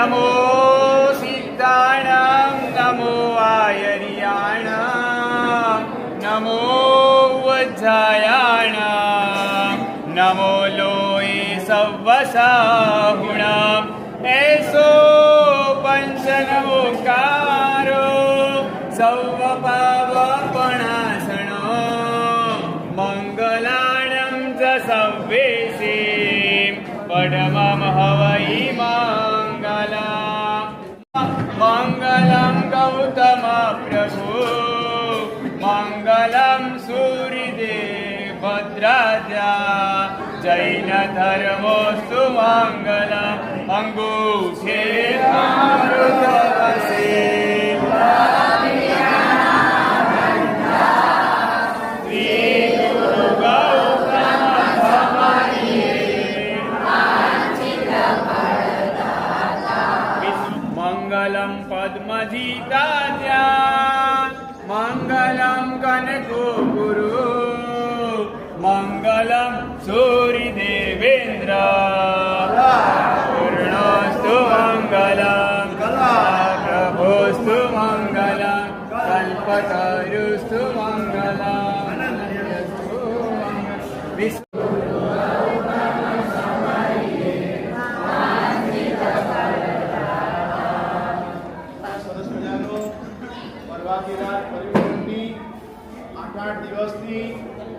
नमो सिद्धाणां नमो आयर्याणां नमो वज्रायाणां नमो लोये सव्वसाहुणां ऐसो पंचनमोकारो सौवपावपणासनो मंगलाणं च सव्वेसे पडमं हवै मंगलं गौतम प्रभु मंगलं सूर्यदेव भद्राजा जैन धर्मोस्तु मंगलम् अंगूठे अमृतवसे मंगलम पद्मजीताद्या मंगलम कनको गुरु मंगलम सूर्यदेवेन्द्र पूर्णस्तु मंगलम प्रभुस्तु मंगलम कल्पतरुस्तु मंगलम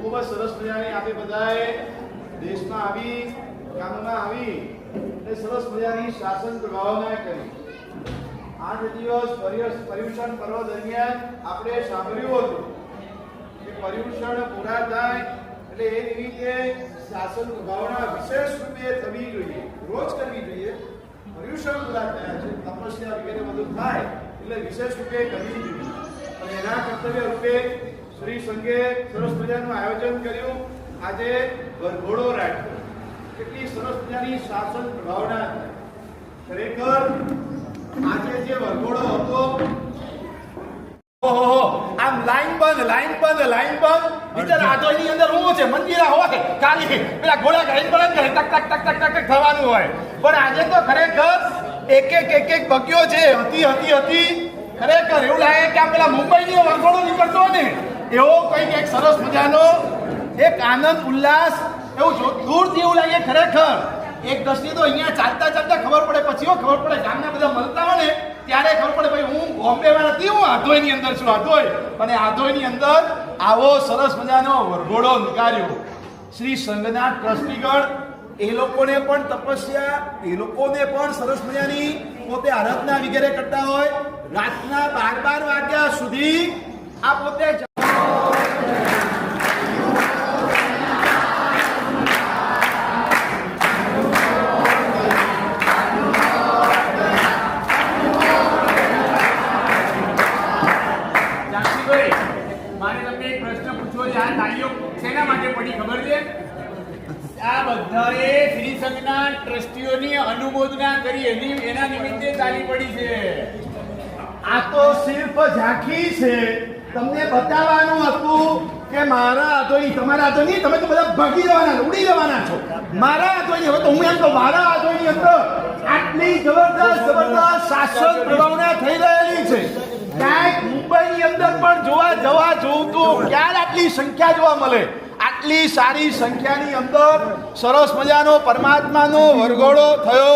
ખૂબ જ સરસ મજાની આપણે બધાએ દેશમાં આવી ગામમાં આવી અને સરસ મજાની શાસન પ્રભાવના કરી 8 દિવસ પર્યુષણ પર્વ દરમિયાન આપણે સાંભળ્યું હતું કે પર્યુષણ પૂરા થાય એટલે એ નિમિત્તે શાસન પ્રભાવના વિશેષ રૂપે થવી જોઈએ, રોજ કરવી જોઈએ. પર્યુષણ પૂરા થયા છે, તપસ્યા વગેરે બધું થાય એટલે વિશેષ રૂપે કરવી જોઈએ અને એના કર્તવ્ય રૂપે શ્રી સંઘે સરસ મજાનું આયોજન કર્યું. આજે વરઘોડો રાખ્યો, કેટલી સરસ મજાની શાસન પ્રભાવના. ખરેખર આજે જે વરઘોડો હતો, ઓહો, આમ લાઈન બંધ વિચાર આટોની અંદર હું છે મંદિરા હોય ખાલી પેલા ઘોડા ગાડી પડે ને ટક ટક ટક ટક ટક થવાનું હોય, પણ આજે તો ખરેખર એક એક બગ્યો છે હતી ખરેખર એવું લાગે કે આ પેલા મુંબઈની વરઘોડો નીકળતો ને એવો કંઈક એક સરસ મજાનો એક આનંદ ઉલ્લાસ એવું દૂરથી એવું લાગે. ખરેખર એક દ્રષ્ટિએ તો અહીંયા ચાલતા ખબર પડે, પછી ખબર પડે ગામના બધા મળતા હોય ને ત્યારે ખબર પડે ભાઈ હું બોમ્બેમાં નથી, હું આધોઈની અંદર છું. અને આધોઈની અંદર આવો સરસ મજાનો વરઘોડો નીકાળ્યો. શ્રી સંઘના ટ્રસ્ટીગણ એ લોકોને પણ તપસ્યા, એ લોકોને પણ સરસ મજાની પોતે આરાધના વગેરે કરતા હોય. રાતના 12 વાગ્યા સુધી આ પોતે આ બધાએ શ્રી સંઘના ટ્રસ્ટીઓની અનુમોદના કરી એના નિમિત્તે ચાલી પડી છે. આ તો સિર્ફ ઝાંખી છે, તમને બતાવવાનું હતું કે મારા હાથોની તમારા હાથોની તમે તો બધા ભાગી જવાના, ઉડી જવાના છો. મારા હાથોની હવે તો હું એમ તો મારા હાથોની અંદર આટલી જબરદસ્ત શાસન પ્રભાવના થઈ રહેલી છે. ક્યાંક મુંબઈની અંદર પણ જવા જોવું તો ક્યારે આટલી સંખ્યા જોવા મળે. આટલી સારી સંખ્યાની અંદર સરસ મજાનો પરમાત્માનો વરઘોડો થયો.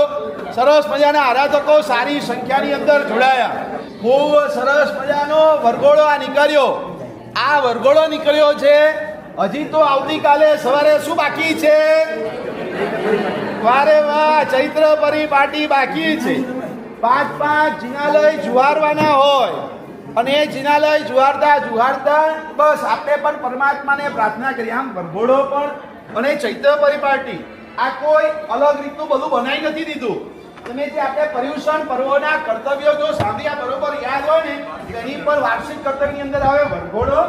સરસ મજાના આરાધકો સારી સંખ્યાની અંદર જોડાયા. ખૂબ સરસ મજાનો વરઘોડો આ નીકળ્યો. આ વરઘોડો નીકળ્યો છે. હજી તો આવતીકાલે સવારે શું બાકી છે? વારે વાહ, ચૈત્ર પરિપાટી બાકી છે. 5 જિનાલય જુહારવાના હોય અને એ જિનાલય જુહારતા બસ આપણે પણ પરમાત્માને પ્રાર્થના કરી. આમ વરઘોડો પણ અને ચૈત્ર પરિપાટી આ કોઈ અલગ રીતનું બધું બનાવી નથી દીધું. તમે જે આપણે પર્યુષણ પર્વોના કર્તવ્યો જો સાંભળ્યા બરોબર યાદ હોય ને તેની પર વાર્ષિક કર્તવ્યની અંદર આવે વરઘોડો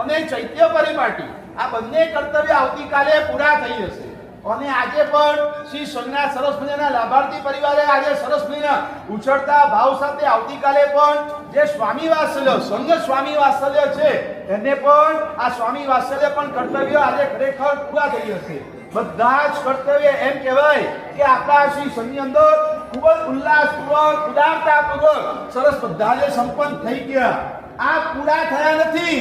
અને ચૈત્ય પરિપાટી. આ બંને કર્તવ્ય આવતીકાલે પૂરા થઈ જશે. અને આજે પણ શ્રી સંઘના સરસ મજાના લાભાર્થી પરિવારે આજે સરસ મજાના ઉછળતા ભાવ સાથે આવતીકાલે પણ જે સ્વામી વાત્સલ્ય સંઘ સ્વામી વાત્સલ્ય છે એને પણ આ સ્વામી વાત્સલ્ય પણ કર્તવ્ય આજે ખરેખર પૂરા થઈ જશે. બધા જ કર્તવ્ય એમ કહેવાય કે આપણા શ્રી સંઘની અંદર ખૂબ જ ઉલ્લાસપૂર્વક ઉદારતાપૂર્વક સરસ બધા જે સંપન્ન થઈ ગયા. આ પૂરા થયા નથી.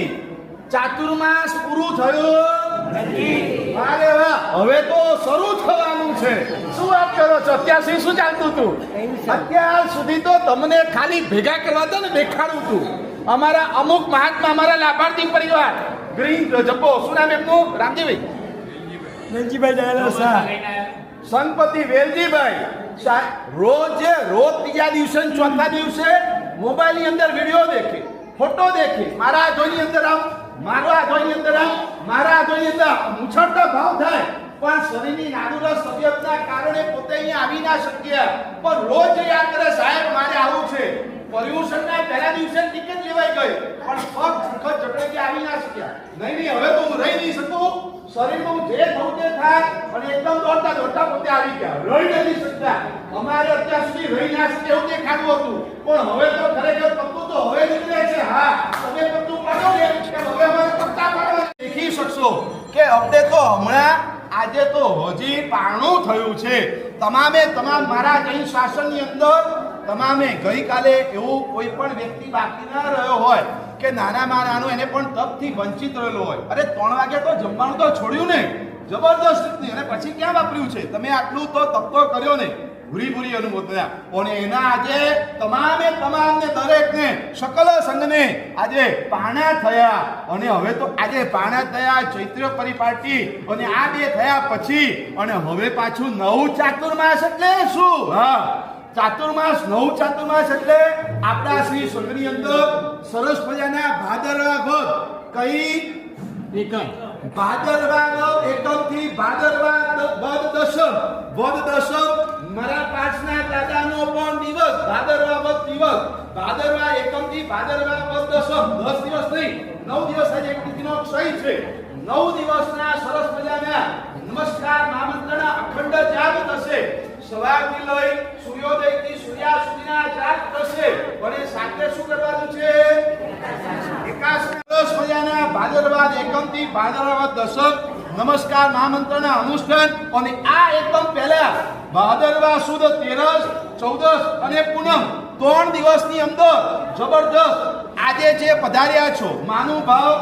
ચાતુર્માસ પૂરું થયું નથી. અરે વાહ, હવે તો શરૂ થવાનું છે. શું વાત કરો છો? અત્યાર સુધી શું ચાલતું હતું? અત્યાર સુધી તો તમને ખાલી ભેગા કરવા હતા ને દેખાડું હતું. અમારા અમુક મહાત્મા, અમારા લાભાર્થી પરિવાર ગ્રીન જબ્બો, શું નામ એમનું? રામજીભાઈ નંદજીભાઈ ડાયરા શાહ, સંપતિ વેલજીભાઈ રોજ ત્રીજા દિવસે ને ચોથા દિવસે મોબાઈલ ની અંદર વિડીયો દેખે, ફોટો દેખે. મારા હાથોની અંદર આમ, મારા હાથોની અંદર આમ, મારા હાથોની અંદર ઉછળતા ભાવ થાય. પણ શરીરની નાદુરસ તબિયતના કારણે પોતે અહીંયા આવી ના શક્યા. પણ રોજ યાદ કરે, સાહેબ મારે આવું છે. પર્યુષણના પહેલા દિવસે ટિકિટ લેવાઈ ગઈ, પણ ફક્ત ઝટકે આવી ના શક્યા. નહીં, હવે તો હું રહી નહીં શકું. શરીરનું જે થવું તે થાય, અને એકદમ દોડતા દોડતા પોતે આવી ગયા. રહી નથી શકતા. અમારે અત્યાર સુધી રહી ના શકે એવું દેખાડવું હતું, પણ હવે તો ખરેખર પત્તું તો હવે નીકળે છે. હા, તમે પત્તું પાડો ને કે હવે અમારે પત્તા પાડવા દેખી શકશો કે અપડેટ તો હમણાં આજે તો હજી પારણું થયું છે. તમામે તમામ મારા જૈન શાસનની અંદર તમામે ગઈકાલે એવું કોઈ પણ વ્યક્તિ બાકી ના રહ્યો હોય કે નાનામાં નાનું એને પણ તપથી વંચિત રહેલો હોય. અરે 3 વાગે તો જમવાનું તો છોડ્યું ને, જબરદસ્ત રીતની. અને પછી ક્યાં વાપર્યું છે? તમે આટલું તો તપ તો કર્યો ને, ભૂરી અનુભૂતિના. અને એના આજે તમામને દરેકને સકલ સંઘને આજે પાણા થયા. અને હવે તો આજે પાણા થયા, ચૈત્ર પરિપાટી, અને આ બે થયા પછી, અને હવે પાછું નવું ચાતુર્માસ એટલે શું? હા, ચાતુર્માસ, નવું ચાતુર્માસ એટલે આપણા શ્રી સંઘની અંદર સરસ મજાના ભાદરવા વદ કઈ એકમ ભાદરવા એકમ થી ભાદરવા વદ દશમ મારા પાછના દાદાનો પણ દિવસ ભાદરવા વદ દિવસ. ભાદરવા એકમ થી ભાદરવા વદ દશમ 10 દિવસ નહીં, 9 દિવસ. આજે એક તિથિનો ક્ષય છે. 9 દિવસના સરસ મજાના નમસ્કાર મહામંત્રના અખંડ જાપ થશે. સવારથી લઈ સૂર્યોદયથી સૂર્યાસ્ત સુધીના જાપ થશે. અને સાથે શું કરવાનું છે? સરસ મજાના ભાદરવા એકમ થી ભાદરવા દશક નમસ્કાર મહામંત્રના અનુષ્ઠાન. અને આ એકદમ પહેલા ભાદરવા સુદ 13, 14 અને પૂનમ 3 દિવસની અંદર જબરદસ્ત આજે જે પધાર્યા છો માનું ભાવ,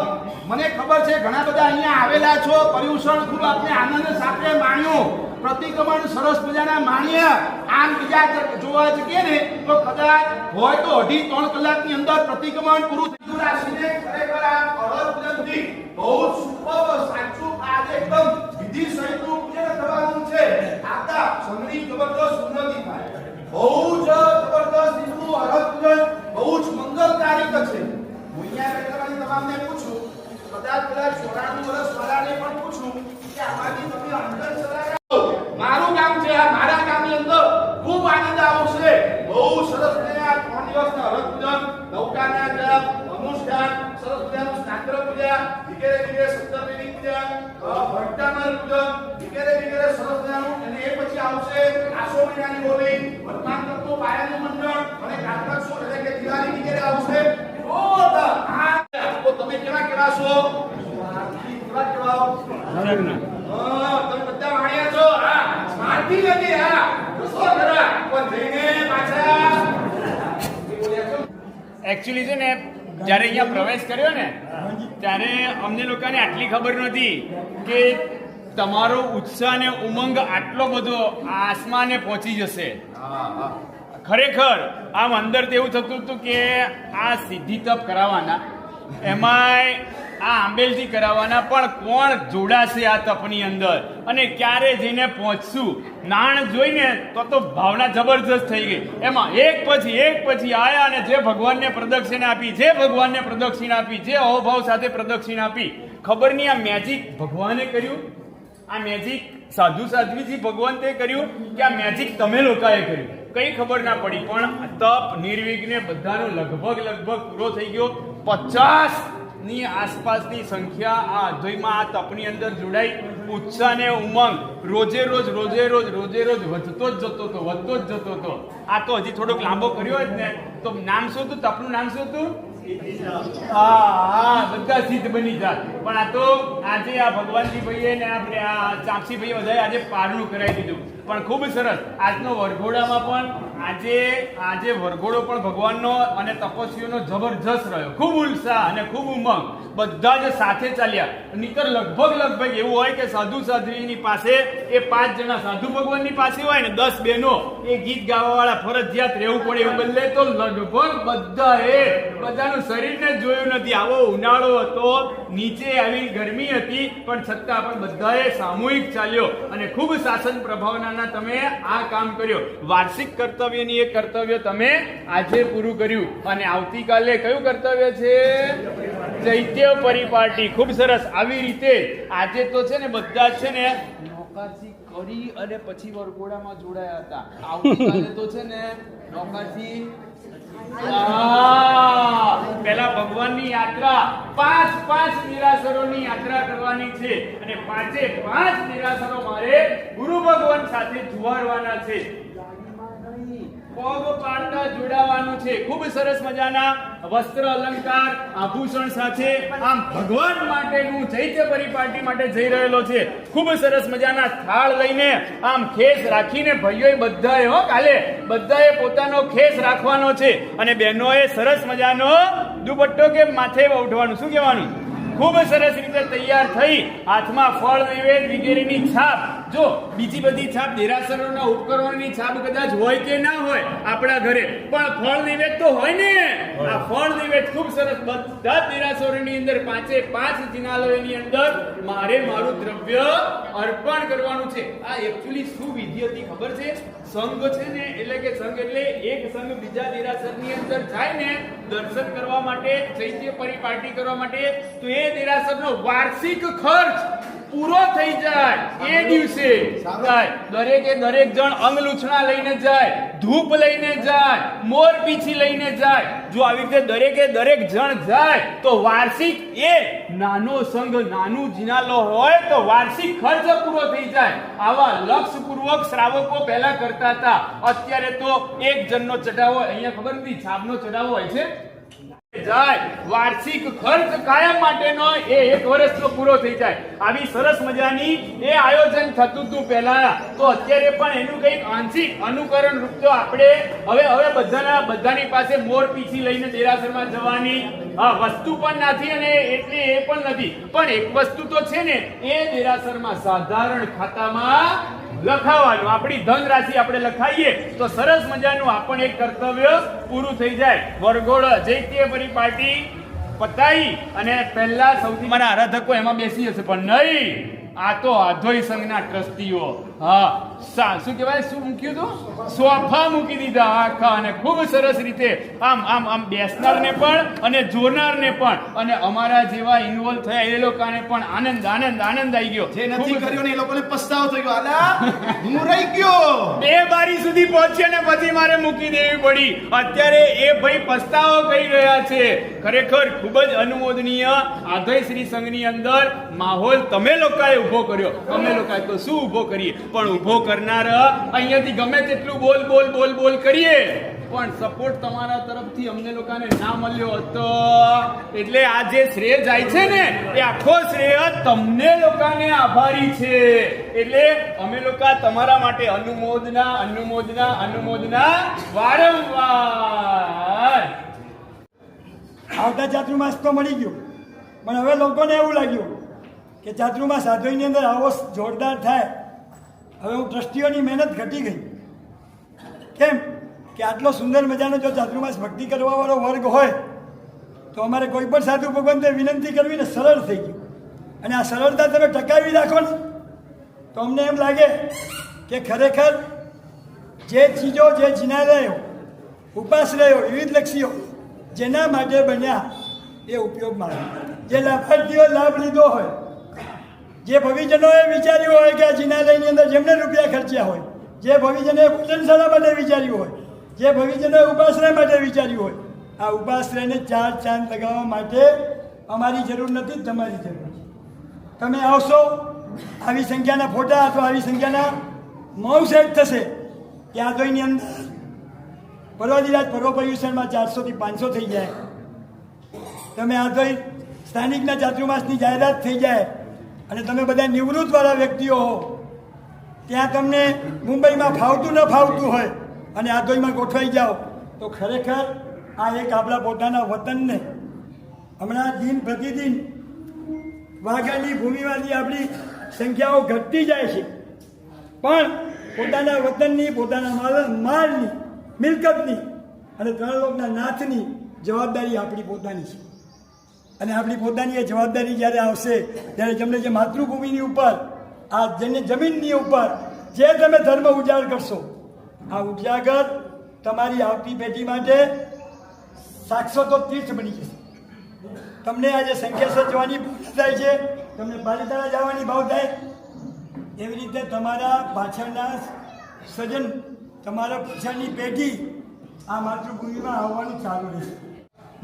મને ખબર છે ઘણા બધા અહીંયા આવેલા છો. પર્યુષણ ખૂબ આપણે આનંદ સાથે માણ્યું, પ્રતિક્રમણ સરસ મજાના માણ્યા. આમ બીજા જોવા જઈએ ને તો કદાચ હોય તો 2.5-3 કલાકની અંદર પ્રતિક્રમણ પૂરું થઈ ગયું. રાશિને ખરેખર આ અડદથી બહુ સુપર સાચું આજે એકદમ વિધિ સહિતનું પૂજન થવાનું છે. આતા સંગની જબરદસ્ત ઉન્નતિ થાય. બહુ જ જબરદસ્ત રીતનું અરદ પૂજન બહુ જ મંગલકારી છે. હું અહીંયા બેઠેલાને તમામને પૂછું, કદાચ 94 વર્ષ વાળાને પણ પૂછું કે આમાંથી તમે અંદર સલાહ મારું કામ છે, આ મારા કામની અંદર ખૂબ આનંદ આવશે. બહુ સરસ મજાના 3 દિવસના અરદ પૂજન, નૌકાના જપ, અનુષ્ઠાન, સરસ મજાનું સ્નાત્ર પૂજા, વગેરે સપ્તમી પૂજા, ભટ્ટામર પૂજન, વગેરે સરસ મજાનું. અને એ પછી આવશે આસો મહિનાની હોળી, વર્તમાન તત્વો પાયાનું મંડળ, અને કારતક સુદ એટલે કે દિવાળી વગેરે આવશે. તો તમે કેવા છો? કેવા લગ્ન તમે બધા વાણ્યા છો. હા, સ્માર્ટી નથી. હા, રસો કરા પણ જઈને પાછા એકચ્યુઅલી છે ને, જ્યારે અહીંયા પ્રવેશ કર્યો ને ત્યારે અમને લોકોને આટલી ખબર નહોતી કે તમારો ઉત્સાહ ને ઉમંગ આટલો બધો આસમાને પહોંચી જશે. ખરેખર આમ અંદર તો એવું થતું હતું કે આ સિદ્ધિ તપ કરાવવાના, એમાંય આ આંબેલથી કરાવવાના, પણ કોણ જોડાશે આ તપની અંદર અને ક્યારે જઈને પહોંચશું? નાણ જોઈને તો ભાવના જબરજસ્ત થઈ ગઈ. એમાં એક પછી આયા અને જે ભગવાનને પ્રદક્ષિણા આપી, જે અહોભાવ સાથે પ્રદક્ષિણા આપી. ખબર નહીં આ મેજિક ભગવાને કર્યું, આ મેજિક સાધુ સાધ્વીજી ભગવાન તે કર્યું કે આ મેજિક તમે લોકોએ કર્યું, કઈ ખબર ના પડી. પણ તપ નિર્વિઘ્ને બધાનો લગભગ પૂરો થઈ ગયો. 50ની આસપાસની સંખ્યા આ અધ્વયમાં આ તપની અંદર જોડાઈ. ઉત્સાહ ને ઉમંગ રોજે રોજ વધતો જ જતો હતો. આ તો હજી થોડોક લાંબો કર્યો જ ને. તો નામ શું હતું? તપનું નામ શું હતું? હા, બધા સિદ્ધ બની જાત. પણ આ તો આજે આ ભગવાનજી ભાઈએ ને આપણે આ ચાપસી ભાઈએ બધાએ આજે પારણું કરાવી દીધું. પણ ખૂબ સરસ આજનો વરઘોડામાં પણ આજે વરઘોડો પણ ભગવાનનો અને તપસ્વીઓનો જબરજસ્ત રહ્યો. ખૂબ ઉત્સાહ અને ખૂબ ઉમંગ, બધા જ સાથે ચાલ્યા. નહીંતર લગભગ એવું હોય કે સાધુ સાધ્વીની પાસે એ 5 જણા સાધુ ભગવાનની પાસે હોય ને 10 બહેનો એ ગીત ગાવા વાળા ફરજિયાત રહેવું પડે. એવું બદલે તો લગભગ બધાનું શરીરને જોયું નથી. આવો ઉનાળો હતો, નીચે આવી ગરમી હતી, પણ છતાં પણ બધાએ સામૂહિક ચાલ્યો અને ખૂબ શાસન પ્રભાવના તમે આ કામ કર્યો. વાર્ષિક કર્તવ્યની એક કર્તવ્ય તમે આજે પૂરું કર્યું અને આવતીકાલે કયું કર્તવ્ય છે? ચૈત્ય પરિપાટી. ખૂબ સરસ. આવી રીતે આજે તો છે ને બધા છે ને નોકાસી કરી અને પછી વરઘોડામાં જોડાયા હતા. આવતીકાલે તો છે ને નોકાસી પેલા ભગવાનની યાત્રા 5 નિરાશરોની યાત્રા કરવાની છે અને 5 નિરાશરો મારે ગુરુ ભગવાન સાથે જુવારવાના છે. પગ પાડતા જોડાવાનું છે. ખૂબ સરસ મજાના વસ્ત્ર અલંકાર આભૂષણ સાથે આમ ભગવાન માટેનું ચૈત્ય પરિપાટી માટે જઈ રહેલો છે. ખૂબ સરસ મજાના થાળ લઈને આમ ખેસ રાખીને ભાઈઓએ બધાએ કાલે બધાએ પોતાનો ખેસ રાખવાનો છે અને બહેનોએ સરસ મજાનો દુપટ્ટો કે માથે ઓઢવાનું. શું કહેવાનું? ખૂબ સરસ રીતે તૈયાર થઈ હાથમાં ફળ નૈવેદ્ય વગેરેની છાપ. જો બીજી બધી છાપ દેરાસરોના ઉપકરણોની છાપ કદાચ હોય કે ના હોય આપણા ઘરે, પણ ફળ નૈવેદ્ય તો હોય ને. આ ફળ નૈવેદ્ય ખૂબ સરસ બધા દેરાસરોની અંદર 5 જિનાલયોની અંદર મારે મારું દ્રવ્ય અર્પણ કરવાનું છે. આ એકચ્યુઅલી શું વિધિ હતી ખબર છે? સંઘ છે ને, એટલે કે સંઘ એટલે એક સંઘ બીજા દેરાસરની અંદર જાય ને દર્શન કરવા માટે, ચૈત્ય પરિપાટી કરવા માટે, તો એ દેરાસરનો વાર્ષિક ખર્ચ પૂરો થઈ જાય એ દિવસે. દરેક જણ અંગલૂછણા લઈને જાય, ધૂપ લઈને જાય, મોર પીછી લઈને જાય. જો આવી રીતે દરેક જણ જાય તો વાર્ષિક એ નાનો સંઘ, નાનું જિનાલો હોય તો વાર્ષિક ખર્ચ પૂરો થઈ જાય. આવા લક્ષપૂર્વક શ્રાવકો પહેલા કરતા હતા. અત્યારે તો એક જણનો ચઢાવો, અહીંયા ખબર નથી છાપનો ચઢાવો હોય છે, જાય વાર્ષિક ખર્ચ કાયમ માટેનો એ 1 વર્ષનો પૂરો થઈ જાય. આવી સરસ મજાની એ આયોજન થતું હતું પહેલા. તો અત્યારે પણ એનું કંઈક આંશિક અનુકરણ રૂપ તો આપણે હવે બધાની પાસે મોર પીછી લઈને દેરાસરમાં જવાની વસ્તુ પણ નથી અને એટલી એ પણ નથી. પણ એક વસ્તુ તો છે ને, એ દેરાસરમાં સાધારણ ખાતામાં લખાવાનું. આપણી ધન રાશિ આપણે લખાઈએ તો સરસ મજાનું આપણ એક કર્તવ્ય પૂરું થઈ જાય. વરઘોડો ચૈત્ય પરિપાટી પતાઈ અને પહેલા સૌથી મારા આરાધકો એમાં બેસી જશે, પણ નહીં, આ તો આધોઈ સંઘના ટ્રસ્ટીઓ શું કહેવાય, શું મૂક્યું હતું? સોફા મૂકી દીધા આખા. અને ખૂબ સરસ રીતે આમ બેસનારને પણ અને જોનારને પણ અને અમારા જેવા ઇન્વોલ્વ થયા એ લોકોને પણ આનંદ આવી ગયો. જે નથી કર્યો ને એ લોકોને પસ્તાવો થઈ ગયો. આલા હું રહી ગયો. 2 બારી સુધી પહોંચ્યો ને પછી મારે મૂકી દેવી પડી. અત્યારે એ ભાઈ પસ્તાવો કરી રહ્યા છે. ખરેખર ખૂબ જ અનુમોદનીય. આધોઈ શ્રી સંઘની અંદર માહોલ તમે લોકોએ ઉભો કર્યો. અમે લોકોએ તો શું ઉભો કરીએ, પણ ઉભો કરનાર અહીંયાથી ગમે તેટલું બોલ કરીએ, પણ સપોર્ટ તમારા તરફથી અમને લોકોને ના મળ્યો હતો. એટલે આ જે શ્રેય જાય છે ને એ આખો શ્રેય તમને લોકોને આભારી છે. એટલે અમે લોકો તમારા માટે અનુમોદના વારંવાર. આવતા ચાતુર્માસ તો મળી ગયો, પણ હવે લોકોને એવું લાગ્યું કે ચાતુર્માસ આધોઈની અંદર આવો જોરદાર થાય. હવે હું ટ્રસ્ટીઓની મહેનત ઘટી ગઈ. કેમ કે આટલો સુંદર મજાનો જો ચાતુર્માસ ભક્તિ કરવાવાળો વર્ગ હોય તો અમારે કોઈ પણ સાધુ ભગવંતે વિનંતી કરવી ને સરળ થઈ ગયું. અને આ સરળતા તમે ટકાવી રાખો ને તો અમને એમ લાગે કે ખરેખર જે ચીજો, જે જિનાલયો, ઉપાશ્રયો, વિવિધલક્ષીઓ જેના માટે બન્યા એ ઉપયોગમાં આવે. જે લાભાર્થીઓ લાભ લીધો હોય, જે ભવિજનોએ વિચાર્યું હોય કે આ જિનાલયની અંદર જેમને રૂપિયા ખર્ચ્યા હોય, જે ભવિજનોએ ભોજનશાળા માટે વિચાર્યું હોય, જે ભવિજનોએ ઉપાશ્રય માટે વિચાર્યું હોય, આ ઉપાશ્રયને 4 ચાંદ લગાવવા માટે અમારી જરૂર નથી, તમારી જરૂર છે. તમે આવશો, આવી સંખ્યાના ફોટા અથવા આવી સંખ્યાના મૌ સેટ થશે કે આધોઈની અંદર પર્વતીરાજ પર્વ પર્યુષણમાં 400 થી 500 થઈ જાય. તમે આધોઈ સ્થાનિકના ચાતુર્માસની જાહેરાત થઈ જાય અને તમે બધા નિવૃત્તવાળા વ્યક્તિઓ હો, ત્યાં તમને મુંબઈમાં ફાવતું ન ફાવતું હોય અને આધોઈમાં ગોઠવાઈ જાઓ તો ખરેખર આ એક આપણા પોતાના વતનને હમણાં દિન પ્રતિદિન વાઘાની ભૂમિમાંથી આપણી સંખ્યાઓ ઘટતી જાય છે, પણ પોતાના વતનની, પોતાના માલની, મિલકતની અને ત્રણ લોકના નાથની જવાબદારી આપણી પોતાની છે. અને આપણી પોતાની એ જવાબદારી જ્યારે આવશે ત્યારે તમને જે માતૃભૂમિની ઉપર, આ જમીનની ઉપર જે તમે ધર્મ ઉજાગર કરશો, આ ઉજાગર તમારી આવતી પેઢી માટે શાશ્વત તીર્થ બની જશે. તમને આજે સંખ્યાસર જવાની ભાવ થાય છે, તમને પાલિતાણા જવાની ભાવ થાય, એવી રીતે તમારા પાછળના સજન, તમારા પાછળની પેઢી આ માતૃભૂમિમાં આવવાનું ચાલુ રહેશે.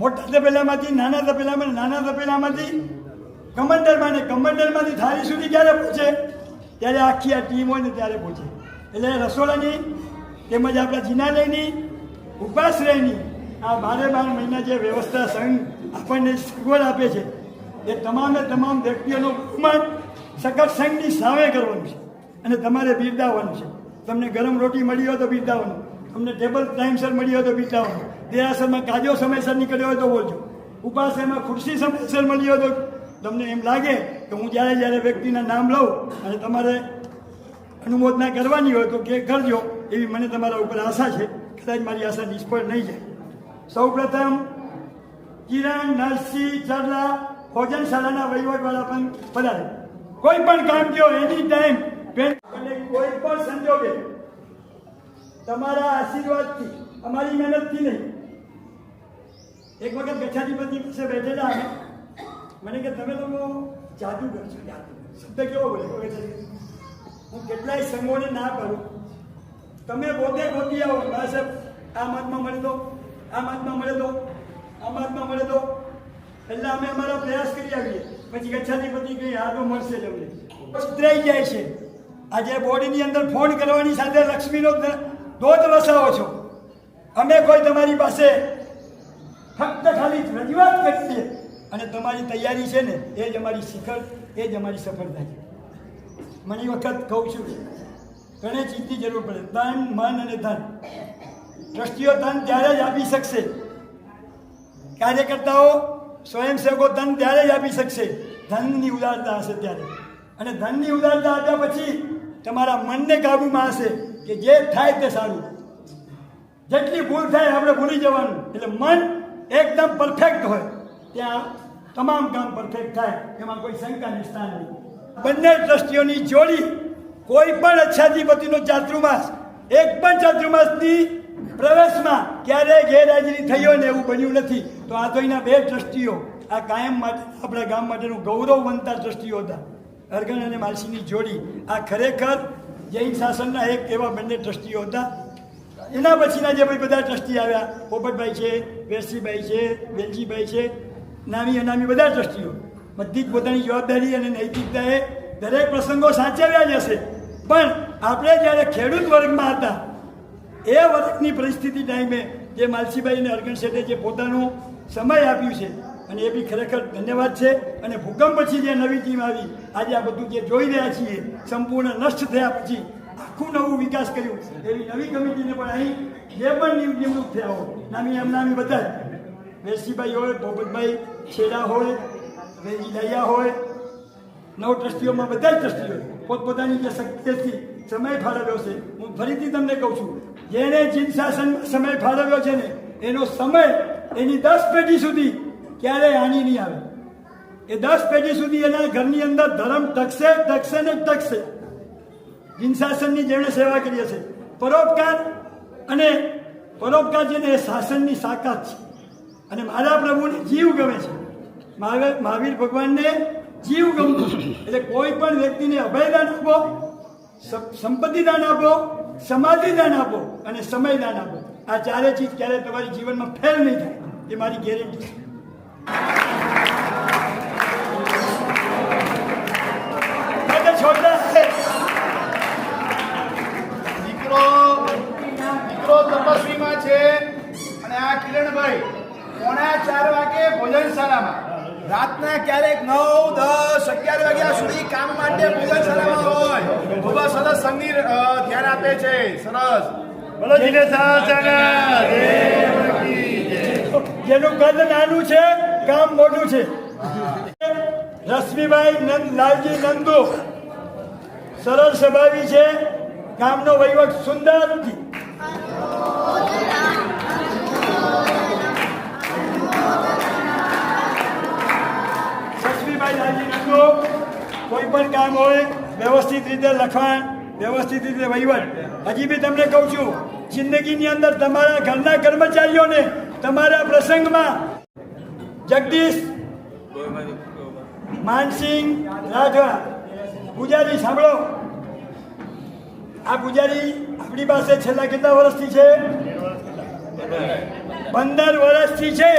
મોટા તપેલામાંથી નાના તપેલામાં, નાના તપેલામાંથી કમંડલમાં ને કમંડલમાંથી થાળી સુધી ક્યારે પહોંચે? ત્યારે આખી આ ટીમ હોય ને ત્યારે પહોંચે. એટલે રસોડાની તેમજ આપણા જિનાલયની, ઉપાશ્રયની આ 12 મહિના જે વ્યવસ્થા સંઘ આપણને સગવડ આપે છે એ તમામે તમામ વ્યક્તિઓનું બહુમાન સખત સંઘની સામે કરવાનું છે અને તમારે બિરદાવવાનું છે. તમને ગરમ રોટી મળી હોય તો બિરદાવવાનું, તમને ટેબલ ટાઈમસર મળી હોય તો બિરદાવવાનું, દેરાસરમાં કાજો સમયસર નીકળ્યો હોય તો બોલજો, ઉપાશ્રયમાં ખુરશી સમયસર મળી હોય તો તમને એમ લાગે કે હું જ્યારે વ્યક્તિના નામ લઉં અને તમારે અનુમોદના કરવાની હોય તો કે કરજો, એવી મને તમારા ઉપર આશા છે. કદાચ મારી આશા નિષ્ફળ નહીં જાય. સૌ પ્રથમ કિરણ, નરસિંહ, ચરલા ભોજનશાળાના વહીવટવાળા પણ પધારે. કોઈ પણ કામ કયો એની ટાઈમ અને કોઈ પણ સંજોગે તમારા આશીર્વાદથી, અમારી મહેનતથી નહીં. એક વખત ગચ્છાધિપતિ પાસે બેઠેલા અમે, મને કે તમે લોકો જાદુગર છો. શબ્દ કેવો બોલે? હું કેટલાય સંઘોને ના કરું, તમે પોતે ગોતી આવો, સાહેબ આ મતમાં મળે તો, આ મતમાં મળે તો, આ મતમાં મળે તો, એટલે અમે અમારા પ્રયાસ કરી આવીએ. પછી ગચ્છાધિપતિ કહી આ તો મળશે જ અમને. ઉતરાઈ જાય છે. આજે બોડીની અંદર ફોન કરવાની સાથે લક્ષ્મીનો ધોધ વસાવો છો. અમે કોઈ તમારી પાસે ફક્ત ખાલી રજૂઆત કરીએ અને તમારી તૈયારી છે ને એ જ અમારી શિખર, એ જ અમારી સફળતા છે. ઘણી વખત કહું છું, ઘણી ચીજની જરૂર પડે, તન, મન અને ધન. ટ્રસ્ટીઓ ધન ત્યારે જ આપી શકશે, કાર્યકર્તાઓ, સ્વયંસેવકો ધન ત્યારે જ આપી શકશે ધનની ઉદારતા હશે ત્યારે. અને ધનની ઉદારતા આપ્યા પછી તમારા મનને કાબૂમાં હશે કે જે થાય તે સારું. જેટલી ભૂલ થાય આપણે ભૂલી જવાનું. એટલે મન એકદમ પરફેક્ટ હોય ત્યાં તમામ કામ પરફેક્ટ થાય, એમાં કોઈ શંકાની સ્થાન નહીં. બંને ટ્રસ્ટીઓની જોડી કોઈ પણ અચ્છાધિપતિનો ચાતુર્માસ, એક પણ ચાતુર્માસની પ્રવેશમાં ક્યારેય ગેરહાજરી થઈ હોય ને એવું બન્યું નથી. તો આ તો એના 2 ટ્રસ્ટીઓ આ કાયમ માટે આપણા ગામ માટેનું ગૌરવ બનતા ટ્રસ્ટીઓ હતા, અરગણ અને માલસીની જોડી. આ ખરેખર જૈન શાસનના એક એવા બંને ટ્રસ્ટીઓ હતા. એના પછીના જે બધા ટ્રસ્ટી આવ્યા, પોપટભાઈ છે, વેરસીભાઈ છે, વેલજીભાઈ છે, નામી અનામી બધા ટ્રસ્ટીઓ, બધી જ પોતાની જવાબદારી અને નૈતિકતાએ દરેક પ્રસંગો સાચવ્યા જ હશે. પણ આપણે જ્યારે ખેડૂત વર્ગમાં હતા એ વર્ગની પરિસ્થિતિ ટાઈમે જે માલસીભાઈ અને અરગણ શેઠે જે પોતાનો સમય આપ્યું છે અને એ બી ખરેખર ધન્યવાદ છે. અને ભૂકંપ પછી જે નવી ટીમ આવી, આજે આ બધું જે જોઈ રહ્યા છીએ સંપૂર્ણ નષ્ટ થયા પછી આખું નવું વિકાસ કર્યું, એવી નવી કમિટીને પણ અહીં જે પણ નિમણૂક થયા હોય, નામી અમનામી બધા જ, વેરસીભાઈ હોય, પોપટભાઈ છેડા હોય, વેજી દયા હોય, 9 ટ્રસ્ટીઓમાં બધા જ ટ્રસ્ટીઓ પોતપોતાની જે શક્તિથી સમય ફાળવ્યો છે. હું ફરીથી તમને કહું છું, જેણે જીન શાસનમાં સમય ફાળવ્યો છે ને એનો સમય એની 10 પેઢી સુધી ક્યારેય હાનિ નહીં આવે. એ 10 પેઢી સુધી એના ઘરની અંદર ધર્મ ટકશે, ટકશે ને ટકશે. જીન શાસનની જેમણે સેવા કરી હશે, પરોપકાર અને પરોપકાર છે ને એ શાસનની સાકાત છે. અને મારા પ્રભુને જીવ ગમે છે, મહાવીર ભગવાનને જીવ ગમતું. એટલે કોઈ પણ વ્યક્તિને અભયદાન આપો, સંપત્તિ દાન આપો, સમાધિ દાન આપો અને સમય દાન આપો. આ 4 ચીજ ક્યારેય તમારી જીવનમાં ફેલ નહીં થાય, એ મારી ગેરંટી છે. દીકરો તપસ્વીમાં છે અને આ કિરણભાઈ 3:45 વાગે ભોજનશાળામાં રાતના ક્યારેક 9, 10, 11 વાગ્યા સુધી કામ માટે પૂજન શાળામાં હોય. ખૂબ જ સરસ સંગની ધ્યાન આપે છે. સરસ. બોલો જીનેશાસન દેવ કી જય. જેનું કદ નાનું છે કામ મોટું છે. રશ્મિભાઈ લાલજી નંદુ સરળ સ્વભાવી છે, કામનો વહીવટ સુંદર. રશ્મિભાઈ લાલજી નંદુ કોઈ પણ કામ હોય વ્યવસ્થિત રીતે લખાણ, વ્યવસ્થિત રીતે વહીવટ. હજી બી તમને કહું છું, જિંદગીની અંદર તમારા ઘરના કર્મચારીઓને તમારા પ્રસંગમાં જગદીશ માનસિંહ રાઠવા પૂજારી સાંભળો. આ પૂજારી આપણી પાસે છેલ્લા કેટલા વર્ષથી છે? 15 વર્ષથી છે.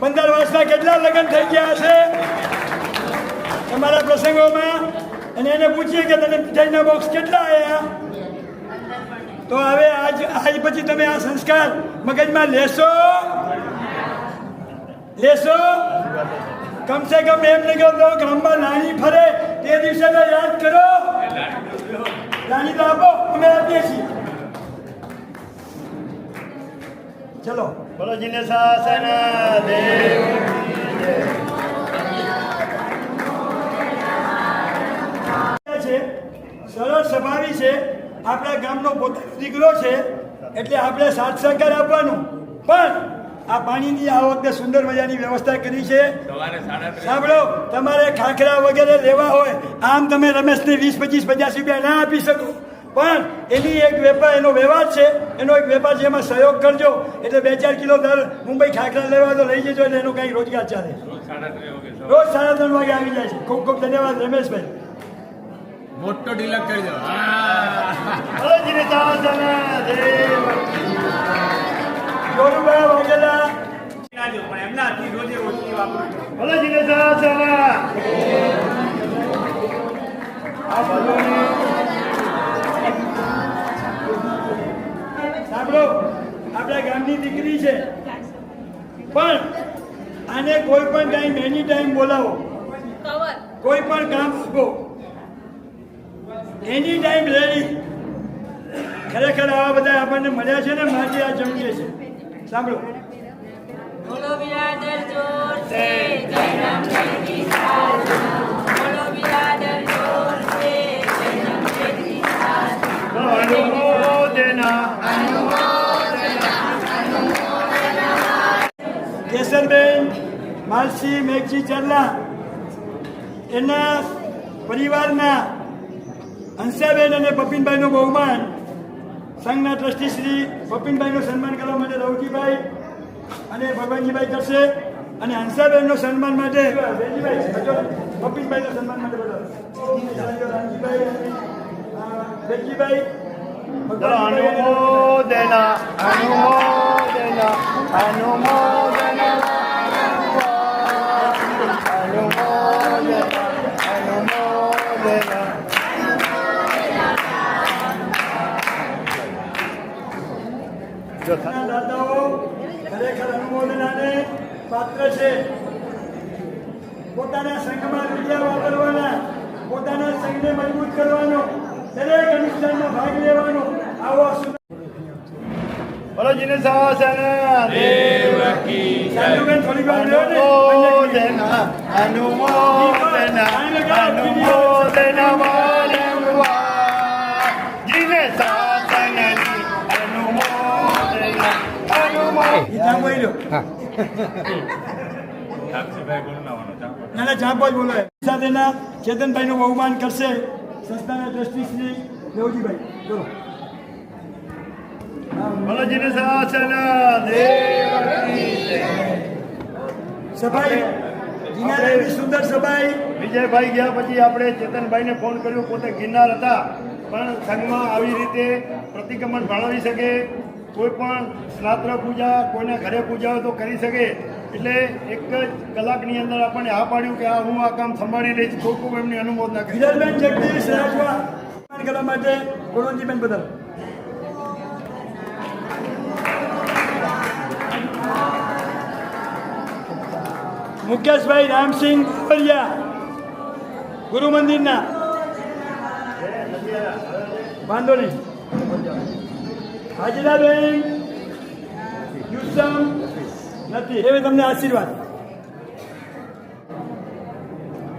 15 વર્ષના કેટલા લગ્ન થઈ ગયા હશે તમારા પ્રસંગોમાં? અને એને પૂછીએ કે તને મીઠાઈના બોક્સ કેટલા આવ્યા? તો હવે આજ પછી તમે આ સંસ્કાર મગજમાં લેશો? કમસે કમ એમ નહીં કહો ગામમાં નાની ફરે તે દિવસે તો યાદ કરો. નાની તો આપો, અમે આપીએ છીએ. ચલો. બોલો જીનેશાસન દેવ કી જય. છે સરળ સ્વભાવી છે, આપણા ગામનો પોતાનો દીકરો છે, એટલે આપણે સાથ સહકાર આપવાનું. પણ આ પાણીની આ વખતે સુંદર મજાની વ્યવસ્થા કરી છે. સાંભળો, તમારે ખાખરા વગેરે લેવા હોય, આમ તમે રમેશને 20, 25, 50 રૂપિયા ના આપી શકો, પણ એની એક વેપાર, એનો વ્યવહાર છે, એનો એક વેપાર છે, એમાં સહયોગ કરજો. એટલે 2-4 કિલો દર મુંબઈ ખાખરા લેવા તો લઈ જજો, એટલે એનો કંઈક રોજગાર ચાલે. રોજ 3:30 વાગે આવી જાય છે. ખૂબ ખૂબ ધન્યવાદ રમેશભાઈ. મોટો ઢીલક કરજો. બોલો જીનેશાસન દેવ. ગોરુભાઈ વાઘેલા પણ એમના હાથની રોજે ઓછી વાપરું. બોલો જીનેશાસન. આ ભગવાનની સાંભળો, આપણા ગામની દીકરી છે, પણ આને કોઈ પણ ટાઈમ એની ટાઈમ બોલાવો, કોઈ પણ કામ આપો, એની ટાઈમ રેડી. ખરેખર આવા બધા આપણને મળ્યા છે ને, માટે આ જમીએ છે. સાંભળો. બોલો બિરાદર જોર સે જય રામ જયની સાજ. બોલો બિરાદર જોર સે જય રામ જયની સાજ. બોલો અનુમોદના. કેસરબેન માલસી મેઘજી ચારલા, એના પરિવારના હંસાબેન અને પપિનભાઈનું બહુમાન સંઘના ટ્રસ્ટી શ્રી પપિનભાઈનું સન્માન કરવા માટે રવજીભાઈ અને ભગવાનજીભાઈ કરશે. અને હંસાબેનનું સન્માન માટે પપિનભાઈનું સન્માન માટે વેજીભાઈ બોલો અનુમોદના. અનુમોદના. અનુમોદના. અનુમોદના. દાદાઓ ખરેખર અનુમોદનાને પાત્ર છે. પોતાના સંઘમાં રૂપિયા વાપરવાના, પોતાના સંઘને મજબૂત કરવાનો, દરેક અનુષ્ઠાનમાં ભાગ લેવાનો. આવો બોલો જીનેશાસન દેવ કી જય. સાંજુબેન થોડી વાર રહ્યો ને, અનુમોદના. અનુમોદના. અનુમોદના માનવા. જીનેશાસનની અનુમોદના. ગીતા બોલ્યો. ના ના, ચાંપો જ બોલો. સાથેના ચેતનભાઈનું બહુમાન કરશે સંસ્થાના ટ્રસ્ટી શ્રી દેવજીભાઈ. બોલો. બોલો જીનેશાસન દેવ કી જય. સભાઈ ગિરનારની સુંદર સભાઈ. વિજયભાઈ ગયા પછી આપણે ચેતનભાઈને ફોન કર્યો, પોતે ગિરનાર હતા, પણ સંઘમાં આવી રીતે પ્રતિક્રમણ ભણાવી શકે, કોઈ પણ શ્રાદ્ધ પૂજા કોઈના ઘરે પૂજા હોય તો કરી શકે. એટલે એક જ કલાકની અંદર આપણને આ પાડ્યું કે આ હું આ કામ સંભાળી લઈશ. ખૂબ ખૂબ એમની અનુમોદના કરી. વિરલબેન જગદીશ રાજવા કરવા માટે ગુણવંતીબેન બદલ. મુકેશભાઈ રામસિંહ પડિયા ગુરુ મંદિરના વાંધો નહીં. હાજરાબેન યુસમ નથી, એવી તમને આશીર્વાદ.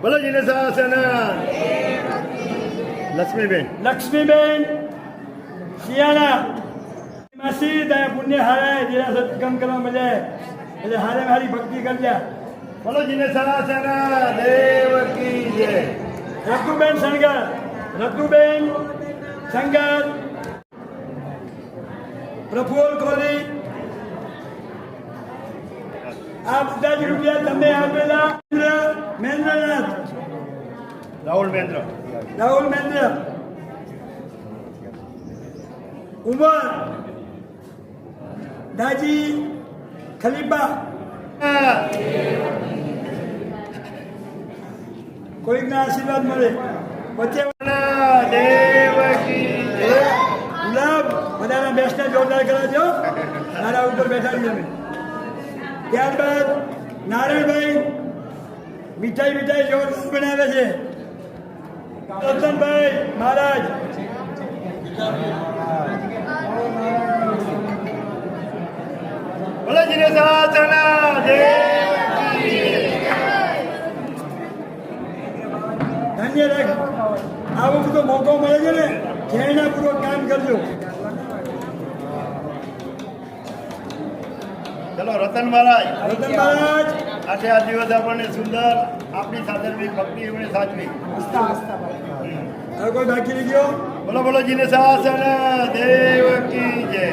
બોલો જીને સાસના લક્ષ્મીબેન લક્ષ્મીબેન શિયાળા માસી ત્યાં પુણ્ય હારાય જેના સત્કમ કરવા મળે એટલે હારે હારી ભક્તિ કરજા. બોલો જીને સાસના દેવ કી જય. રતુબેન શણગાર, રતુબેન શણગાર, પ્રફુલ્લ કોહલી, આ બધા જ રૂપિયા તમે આપેલા. મહેન્દ્રનાથ, રાહુલ બેન્દ્ર રાહુલ મહેન્દ્ર, ઉમર, દાજી ખલીફા, કોઈકના આશીર્વાદ મળે. વચ્ચે દેવ કી જય. ગુલાબ બધાના બેસ્ટને જોરદાર કરાવજો. મારા ઉપર બેઠા છીએ અમે. ત્યારબાદ નારાયણભાઈ મીઠાઈ જોરદાર બનાવે છે. રતનભાઈ મહારાજ, બોલો જીને સાસના દેવ કી જય. ધન્ય રાખ. આવો બધો મોકો મળે છે ને, પ્રેરણાપૂર્વક કામ કરજો. ચલો રતન મહારાજ, રતન મહારાજ આજે આ દિવસ આપણને સુંદર આપણી સાથે ભક્તિ એમણે સાચવી. હવે કોઈ બાકી રહી ગયો? બોલો બોલો જીને સાસના દેવ કી જય.